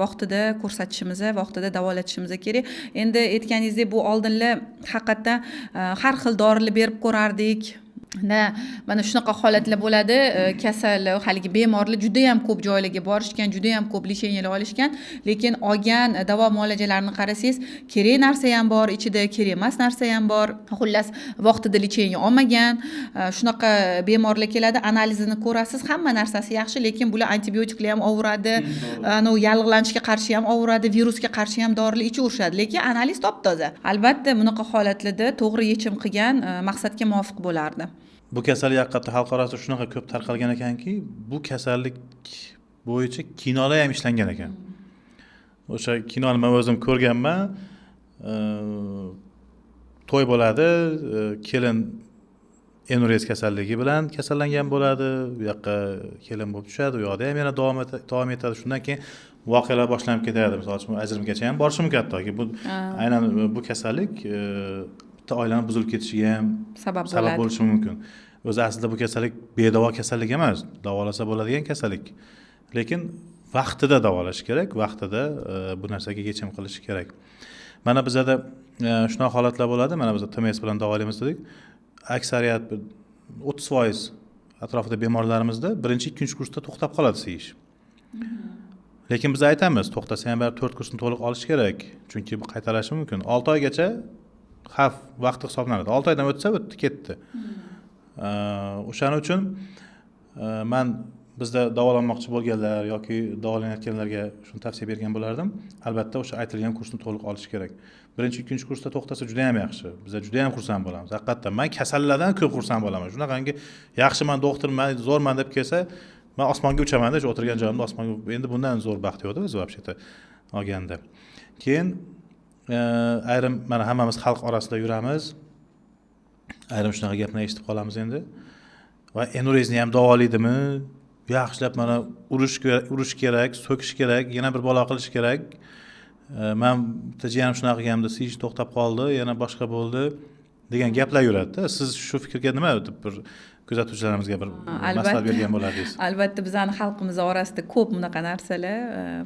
vaqtida ko'rsatishimiz, vaqtida davolatishimiz kerak. Endi aytganingizdek, bu oldinlar haqiqatdan har xil dorilar berib ko'rardik. Mana shunaqa holatlar bo'ladi. Kasal haligi bemorlar juda ham ko'p joylarga borishgan, juda ham ko'p lishenyalar olishgan, lekin olgan davo muolajalarini qarasangiz, kerak narsa ham bor, ichida kerak emas narsa ham bor. Xullas, vaqtida lishenya olmagan. Shunaqa bemorlar keladi, analizini ko'rasiz, hamma narsasi yaxshi, lekin bular antibiotiklar ham ovuradi, yallig'lanishga qarshi ham ovuradi, virusga qarshi ham dorilar ichaverishadi, lekin analiz top-toza. Albatta, bunaqa holatlarda to'g'ri yechim qilgan maqsadga muvofiq bo'lardi. Bu kasallik haqiqatda xalq orasida shunaqa ko'p tarqalgan ekanki, bu kasallik bo'yicha kinolar ham ishlangan ekan. O'sha kinoni men o'zim ko'rganman. To'y bo'ladi, kelin enurez kasalligi bilan kasallangan bo'ladi, bu yoqqa kelin bo'lib tushadi, u yoqda ham yana davom etadi. Shundan keyin voqealar boshlanib ketadi. Misol uchun ajrimgacha ham borishi mumkin hattoki. Bu aynan bu kasallik oilani buzilib ketishiga ham sabab bo'lishi mumkin. O'zi aslida bu kasallik bedavo kasallik emas, davolasa bo'ladigan kasallik. Lekin vaqtida davolash kerak, vaqtida bu narsaga yechim qilish kerak. Mana bizda shunaqa holatlar bo'ladi. Mana biz TMS bilan davolaymiz dedik. Aksariyat 30% atrofida bemorlarimizda birinchi, ikkinchi kursda to'xtab qoladi seyish. Lekin biz aytamiz, to'xtasa ham 4 kursni to'liq olish kerak, chunki bu qaytarishi mumkin. 6 oygacha xavf vaqti hisoblanadi. 6 oydan o'tsa o'tdi, ketdi. O'shaning uchun men bizda davolanmoqchi bo'lganlar yoki davolanayotganlarga shuni tavsiya bergan bo'lardim. Albatta o'sha aytilgan kursni to'liq olish kerak. Birinchi, ikkinchi kursda to'xtasa juda ham yaxshi. Biz juda ham xursand bo'lamiz. Haqiqatdan men kasallardan ko'p xursand bo'laman. Shunaqangi yaxshi, men doktorman, zo'rman deb kelsa, men osmonga uchaman-da, shu o'tirgan joyimda osmonga. Endi bundan zo'r baxt yo'qda biz vobsheta olganda. Keyin ayrim mana hammamiz xalq orasida yuramiz. Ayrim shunaqa gapni eshitib qolamiz endi. Va enurezni ham davolaydimi? Yaxshilab mana urish kerak, so'kish kerak, yana bir balo qilish kerak. Men bitta jiyanim shunaqa qilganimda seyish to'xtab qoldi, yana boshqa bo'ldi degan gaplar yuradi-da. Siz shu fikrga nima deb bir kuzatuvchilarimizga bir maslahat bergan bo'lardingiz? Albatta, bizning xalqimiz orasida ko'p bunaqa narsalar,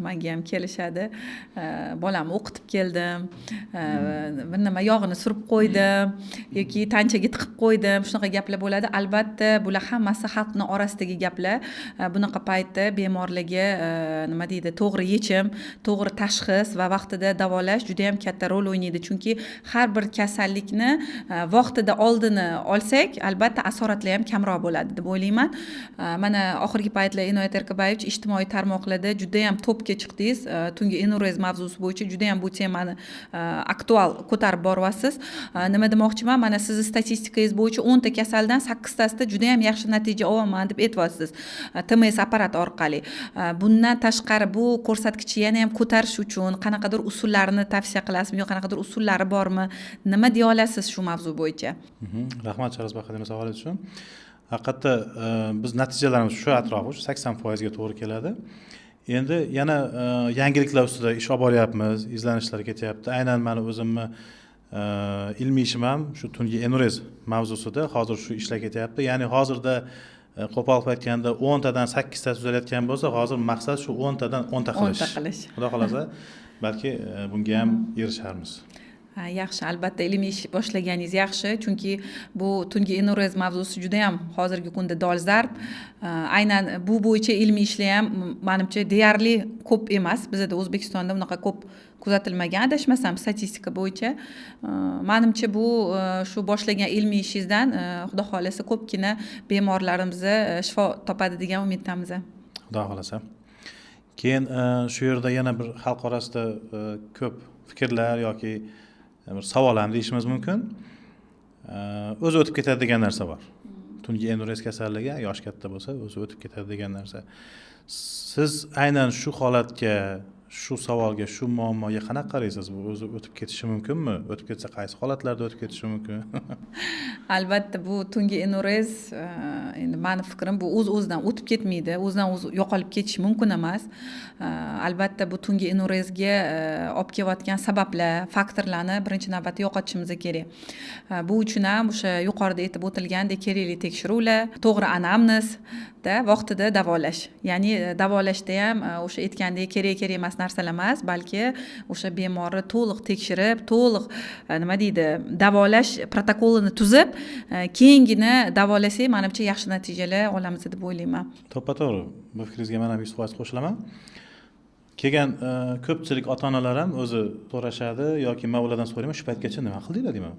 menga ham kelishadi. Bolamni o'qitib keldim, bir nima yog'ini surib qo'ydim yoki tanchaga tiqib qo'ydim, shunaqa gaplar bo'ladi. Albatta, bular hammasi xalqning orasidagi gaplar. Bunaqa paytda bemorlarga nima deydi, to'g'ri yechim, to'g'ri tashxis va vaqtida davolash juda ham katta rol o'ynaydi. Chunki har bir kasallikni vaqtida oldini olsak, albatta asoratlar ham kamroq bo'ladi deb o'ylayman. Mana oxirgi paytlar Inoyat Erkaboyevich ijtimoiy tarmoqlarda juda ham topga chiqdingiz. Tungi enurez mavzusi bo'yicha juda ham bu temani aktual ko'tarib boryapsiz. Nima demoqchiman? Mana sizni statistikangiz bo'yicha 10 ta kasaldan 8 tasida juda ham yaxshi natija olaman deb aytyapsiz. TMS apparat orqali. Bundan tashqari bu ko'rsatkichni yana ham ko'tarish uchun qanaqadir usullarini tavsiya qilasizmi yoki qanaqadir usullari bormi? Nima deya olasiz shu mavzu bo'yicha? Rahmat Charaz Bahadir savolingiz uchun. Haqiqatda biz natijalarimiz shu atrofi 80% ga to'g'ri keladi. Endi yana yangiliklar ustida ish olib boryapmiz, izlanishlar ketyapti. Aynan meni o'zimni ilmiy ishim ham shu tungi enurez mavzusida hozir shu ishlar ketyapti. Ya'ni hozirda qo'polib aytganda 10 tadan 8 ta tuzalayotgan bo'lsa, hozir maqsad shu 10 tadan 10 ta qilish. 10 ta qilish. Xudo xolasa, balki bunga ham erisharmiz. Yaxshi, albatta ilmiy ish boshlaganingiz yaxshi, chunki bu tungi enurez mavzusi juda ham hozirgi kunda dolzarb. Aynan bu bo'yicha ilmiy ishlar ham menimcha deyarli ko'p emas. Bizda O'zbekistonda bunaqa ko'p kuzatilmagan, adashmasam statistika bo'yicha. Menimcha bu shu boshlagan ilmiy ishingizdan xudo xolasa ko'pgina bemorlarimiz shifo topadi degan umiddamiz. Xudo xolasa. Keyin shu yerda yana bir xalq orasida ko'p fikrlar yoki bir savol ham deyishimiz mumkin. O'zi o'tib ketadi degan narsa bor. Tungi enurez kasalligi yosh katta bo'lsa, o'zi o'tib ketadi degan narsa. Siz aynan shu holatga, shu savolga, shu muammoga qanaqa qaraysiz? Bu o'zi o'tib ketishi mumkinmi? O'tib ketsa qaysi holatlarda o'tib ketishi mumkin? Albatta, bu tungi enurez, endi meni fikrim, bu o'z-o'zidan o'tib ketmaydi, o'zidan-o'zi yo'qolib ketishi mumkin emas. Albatta, bu tungi enurezga olib kelayotgan sabablar, faktorlarni birinchi navbatda yo'qotishimiz kerak. Bu uchun ham o'sha yuqorida aytib o'tilgandek kerakli tekshiruvlar, to'g'ri anamnez da vaqtida davolash. Ya'ni davolashda ham o'sha aytgandek kerak emas narsalar emas, balki o'sha bemorni to'liq tekshirib, to'liq nima deydi, davolash protokolini tuzib, keyingina davolasak, menimcha yaxshi natijalar olamiz deb o'ylayman. To'ppa-to'g'ri. Bu fikringizga men ham 100% qo'shilaman. Kelgan ko'pchilik ota-onalar ham o'zi so'rashadi yoki men ulardan so'rayman, shu paytgacha nima qildinglar deyman.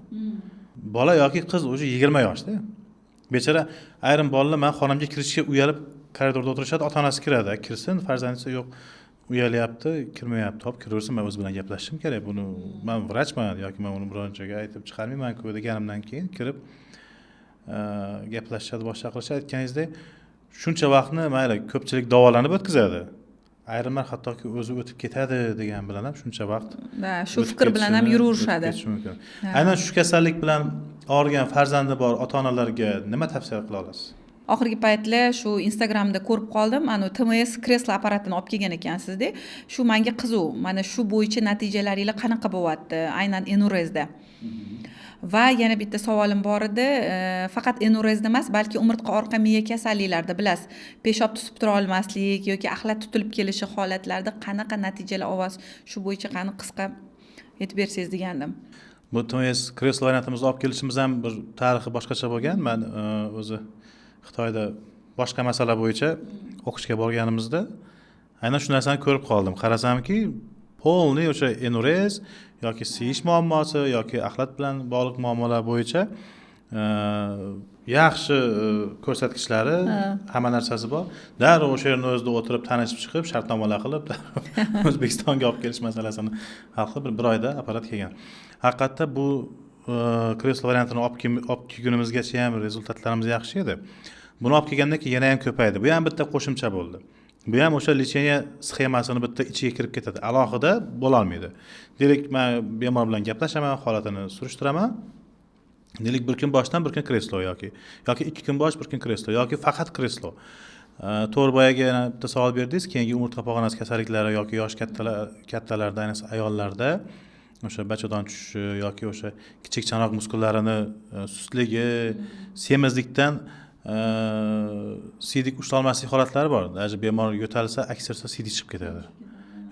Bola yoki qiz o'sha 20 yoshda. Bechora ayrim bolalar men xonamga kirishga uyalib koridorda o'tirishadi, ota-onasi kiradi, kirsin, farzandisi yo'q, uyalyapti, kirmayapti, hop kiraversin, men o'zi bilan gaplashishim kerak. Buni men vrachman yoki men uni biron joyga aytib chiqarmayman-ku deganimdan keyin kirib gaplashishadi, boshqa qilishadi. Aytganingizdek, shuncha vaqtni mayli ko'pchilik davolanib o'tkazadi. Ayrimlar hattoki o'zi o'tib ketadi degan bilan ham shuncha vaqt shu fikr bilan ham yuraverishadi. Aynan shu kasallik bilan og'rigan farzandi bor ota-onalarga nima tavsiya qila olasiz? Oxirgi paytlar shu Instagramda ko'rib qoldim, ana TMS kreslo apparatini olib kelgan ekansizda. Shu menga qiziq. Mana shu bo'yicha natijalaringiz qanaqa bo'lyapti? Aynan Enurezda. Va yana bitta savolim bor edi. Faqat Enurezda emas, balki umurtqa orqa miya kasalliklarida bilasiz, peshob tutib tura olmaslik yoki axlat tutilib kelishi holatlarida qanaqa natijalar olasiz? Shu bo'yicha qani qisqa aytib bersangiz degandim. Bu TMS kreslo variantimizni olib kelishimiz ham bir tarixi boshqacha bo'lgan. Men o'zi Xitoyda boshqa masala bo'yicha o'qishga borganimizda aynan shu narsani ko'rib qoldim. Qarasamki, polniy o'sha enurez yoki siyish muammosi yoki axlat bilan bog'liq muammolar bo'yicha yaxshi ko'rsatkichlari, hamma narsasi bor. Darrov o'sha yerning o'zida o'tirib tanishib chiqib, shartnomalar qilib O'zbekistonga olib kelish masalasini hal qilib bir oyda apparat kelgan. Haqiqatda bu kreslo variantini olib kelgunimizgacha ham rezultatlarimiz yaxshi edi. Buni olib kelgandan keyin yana ham ko'paydi. Bu ham bitta qo'shimcha bo'ldi. Bu ham o'sha lecheniya sxemasini bitta ichiga kirib ketadi. Alohida bo'la olmaydi. Direkt men bemor bilan gaplashaman, holatini surishtiraman. Delik bir kun boshdan bir kun kreslo yoki 2 kun bosh bir kun kreslo yoki faqat kreslo. To'g'ri boyaga yana bitta savol berdingiz, keyingi umurtqa pog'onasi kasalliklari yoki yosh kattalarda, ayniqsa ayollarda o'sha bachadon tushishi yoki o'sha kichik chanoq muskullarini sustligi, semizlikdan siydik ushlolmaslik holatlari bor. Даже bemor yo'talsa, aksirsa siydik chiqib ketadi.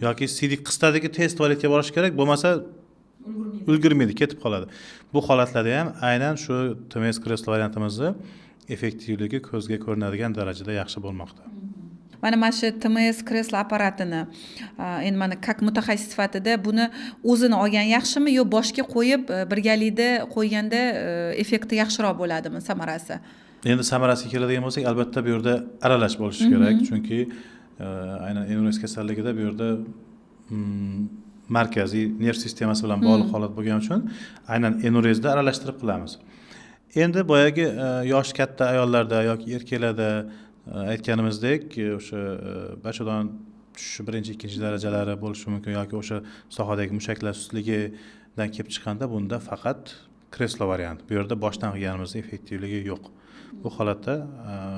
Yoki siydik qisdadagi tez tualetga borish kerak, bo'lmasa ulgurmaydi, ketib qoladi. Bu holatlarda ham aynan shu TMS kreslo variantimizni effektivligi ko'zga ko'rinadigan darajada yaxshi bo'lmoqda. Mana shu TMS kreslo apparatini endi mana как mutaxassis sifatida buni o'zini olgan yaxshimi yo boshga qo'yib birgalikda qo'yganda effekti yaxshiroq bo'ladimi, samarasi? Endi samarasiga keladigan bo'lsak, albatta bu yerda aralash bo'lishi kerak, chunki aynan enurez kasalligida bu yerda markaziy nerv sistemasi bilan bog'liq holat bo'lgani uchun aynan enurezda aralashtirib qilamiz. Endi boyagi yosh katta ayollarda yoki erkaklarda aytganimizdek, o'sha bachadon tushishi birinchi, ikkinchi darajalari bo'lishi mumkin yoki o'sha sohadagi mushaklar sustligidan kelib chiqqanda bunda faqat kreslo variant. Bu yerda boshdan qilganimizda effektivligi yo'q. Bu holatda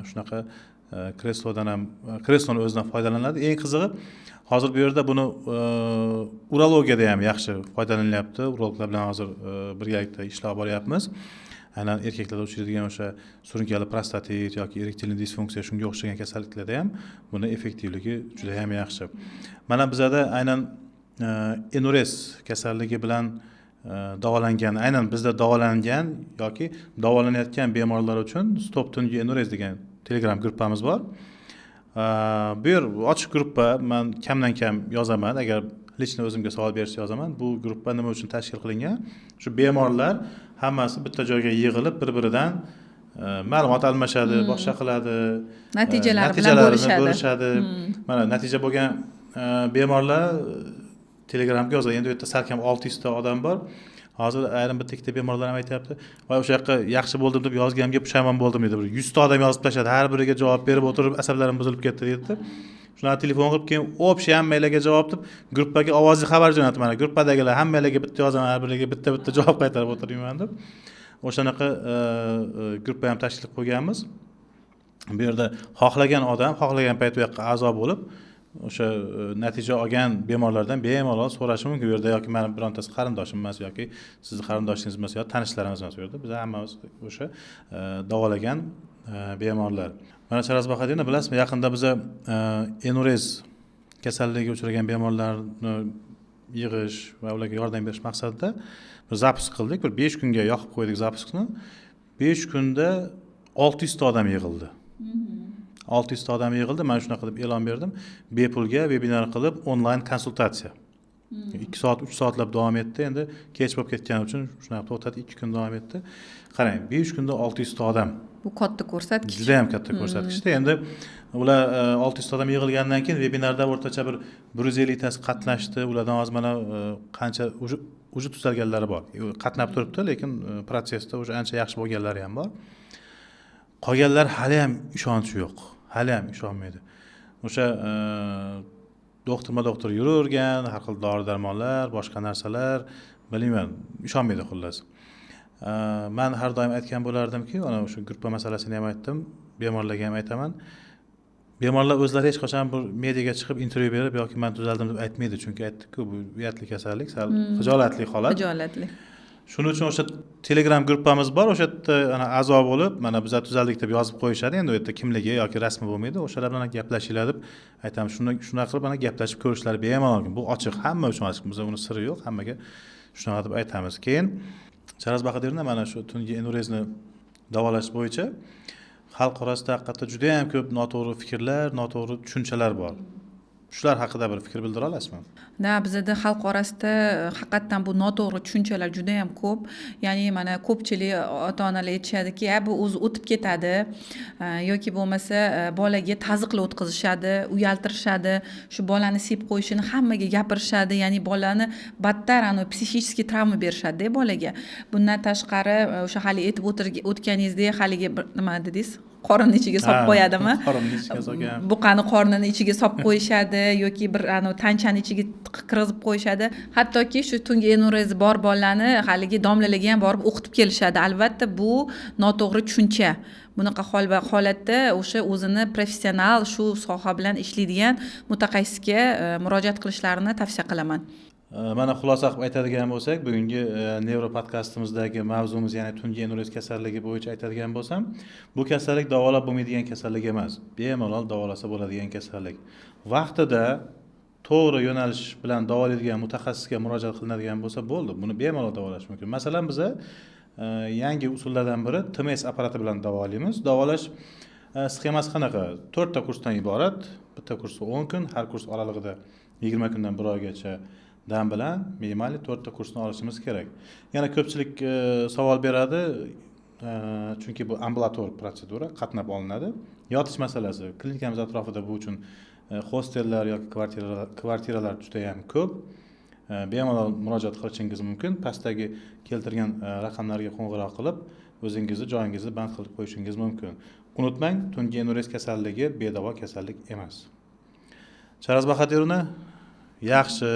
shunaqa kreslodan ham kresloni o'zidan foydalaniladi. Eng qizig'i, hozir bu yerda buni urologiyada ham yaxshi foydalanilyapti. Urologlar bilan hozir birgalikda ishlab boryapmiz. Aynan erkaklarda uchraydigan o'sha surunkali prostatit yoki erektilniy disfunksiya shunga o'xshagan kasalliklarda ham buni effektivligi juda ham yaxshi. Mana bizada aynan enurez kasalligi bilan davolangan, aynan bizda davolangan yoki davolanayotgan bemorlar uchun Stop tungi enurez degan Telegram gruppamiz bor. Bu yer ochiq gruppa, men kamdan kam yozaman, agar lechni o'zimga savol berishsa yozaman. Bu gruppa nima uchun tashkil qilingan? Shu bemorlar hammasi bitta joyga yig'ilib bir-biridan ma'lumot almashadi, boshqa qiladi, natijalarini bo'lishadi. Mana natija bo'lgan bemorlar Telegramga yozadi. Endi u yerda salkam 600 ta odam bor. Hozir ayrim bitta ikkita bemorlar ham aytayapti, "Voy, o'sha yoqqa yaxshi bo'ldim deb yozganimga pushaymon bo'ldim" dedi. 100 ta odam yozib tashladi, har biriga javob berib o'tirib asablarim buzilib ketdi dedi. Shuna telefon qilib keyin o'pshi hammalarga javob deb gruppaga ovozli xabar jo'natdim. Mana gruppadagilar hammalarga bitta yozaman, har biriga bitta javob qaytarib o'tirayman deb. O'shanaqa gruppa ham tashkil qilib qo'yganmiz. Bu yerda xohlagan odam xohlagan payt u yoqqa a'zo bo'lib, o'sha natija olgan bemorlardan bemalol so'rashi mumkin. Bu yerda yoki meni birontasi qarindoshim emas yoki sizni qarindoshingiz emas yoki tanishlarimiz emas. Bu yerda biz hammamiz o'sha davolagan bemorlar. Mana Charazbaxadiyni bilasizmi? Yaqinda biz enurez kasallikka uchragan bemorlarni yig'ish va ularga yordam berish maqsadida bir zapis qildik. Bir 5 kunga yoqib qo'ydik zapisni. 5 kunda 600 ta odam yig'ildi. 600 ta odam yig'ildi. Men shunaqa qilib e'lon berdim. Bepulga webinar qilib onlayn konsultatsiya. 2 soat, 3 soatlab davom etdi. Endi kech bo'lib ketgani uchun shunaqa to'xtatib 2 kun davom etdi. Qarang, 5 kunda 600 ta odam. Bu katta ko'rsatkich. Juda ham katta ko'rsatkichda. Endi ular 600 ta odam yig'ilgandan keyin webinarda o'rtacha bir 150 tasi qatnashdi. Ulardan hozir mana qancha уже tuzalganlari bor. Qatnab turibdi, lekin protsessda уже ancha yaxshi bo'lganlari ham bor. Qolganlar hali ham ishonchi yo'q. Hali ham ishonmaydi. O'sha doktor yuravergan, har xil dori-darmonlar, boshqa narsalar, bilmayman, ishonmaydi xullas. Men har doim aytgan bo'lardimki, ana o'sha gruppa masalasini ham aytdim, bemorlarga ham aytaman. Bemorlar o'zlari hech qachon bir mediaga chiqib intervyu berib yoki men tuzaldim deb aytmaydi, chunki aytdik-ku, bu uyatli kasallik, sal xijolatli holat. Xijolatli. Shuning uchun o'sha Telegram gruppamiz bor, o'sha yerda ana a'zo bo'lib, mana biz tuzaldik deb yozib qo'yishadi. Endi u yerda kimligi yoki rasmi bo'lmaydi. O'shalar bilan gaplashinglar deb aytamiz. Shunaqa qilib mana gaplashib ko'rishlari bemalol. Bu ochiq, hamma uchun ochiq. Bizda uni siri yo'q, hammaga shunaqa deb aytamiz. Keyin Charaz Bahodirni mana shu tungi enurezni davolash bo'yicha xalq orasida haqiqatda juda ham ko'p noto'g'ri fikrlar, noto'g'ri tushunchalar bor. Shular haqida bir fikr bildira olasizmi? Da, bizda xalq orasida haqiqatdan bu noto'g'ri tushunchalar juda ham ko'p. Ya'ni mana ko'pchilik ota-onalar aytishadiki, bu o'zi o'tib ketadi yoki bo'lmasa bolaga tazyiqli o'tkazishadi, uyaltirishadi, shu bolani siyib qo'yishini hammaga gapirishadi, ya'ni bolani battar psixический travma berishadi bolaga. Bundan tashqari o'sha hali aytib o'tganingizdek, haligi nima dedingiz? Qorinni ichiga solib qo'yadimi? Qorinni ichiga solgan. Buqani qornini ichiga solib qo'yishadi yoki bir tanchani ichiga kirgizib qo'yishadi. Hattoki shu tungi enurezi bor bolalarni haligi domlalarga ham borib o'qitib kelishadi. Albatta bu noto'g'ri tushuncha. Bunaqa holatda o'sha o'zini professional shu soha bilan ishlaydigan mutaxassisga murojaat qilishlarini tavsiya qilaman. Mana xulosa qilib aytadigan bo'lsak, bugungi Nevro podkastimizdagi mavzumiz, ya'ni tungi enurez kasalligi bo'yicha aytadigan bo'lsam, bu kasallik davolab bo'lmaydigan kasallik emas. Bemalol davolasa bo'ladigan kasallik. Vaqtida to'g'ri yo'nalish bilan davolaydigan mutaxassisga murojaat qilinadigan bo'lsa bo'ldi. Buni bemalol davolash mumkin. Masalan, biz yangi usullardan biri TMS apparati bilan davolaymiz. Davolash sxemasi qanaqa? 4 ta kursdan iborat. Bitta kurs 10 kun, har kurs oralig'ida 20 kundan 1 oygacha dam bilan minimali 4 ta kursni olishimiz kerak. Yana ko'pchilik savol beradi, chunki bu ambulator protsedura, qatnab olinadi. Yotish masalasi, klinikamiz atrofida bu uchun hostellar yoki kvartiralar juda ham ko'p. Bemalol murojaat qilishingiz mumkin. Pastdagi keltirgan raqamlarga qo'ng'iroq qilib, o'zingizni joyingizni band qilib qo'yishingiz mumkin. Unutmang, tungi enurez kasalligi bedavo kasallik emas. Charaz Bahodirni yaxshi,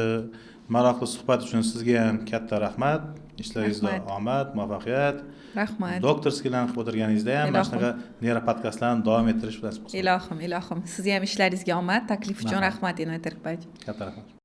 maroqli suhbat uchun sizga ham katta rahmat. Ishlaringizda omad, muvaffaqiyat. Rahmat. Doktorskilarni qilib o'tirganingizda ham mana shunaqa neyro podkastlarni davom ettirish nasib qilsin. Ilohim. Sizga ham ishlaringizga omad. Taklif uchun rahmat, Inoyat Erkiboyevich. Katta rahmat.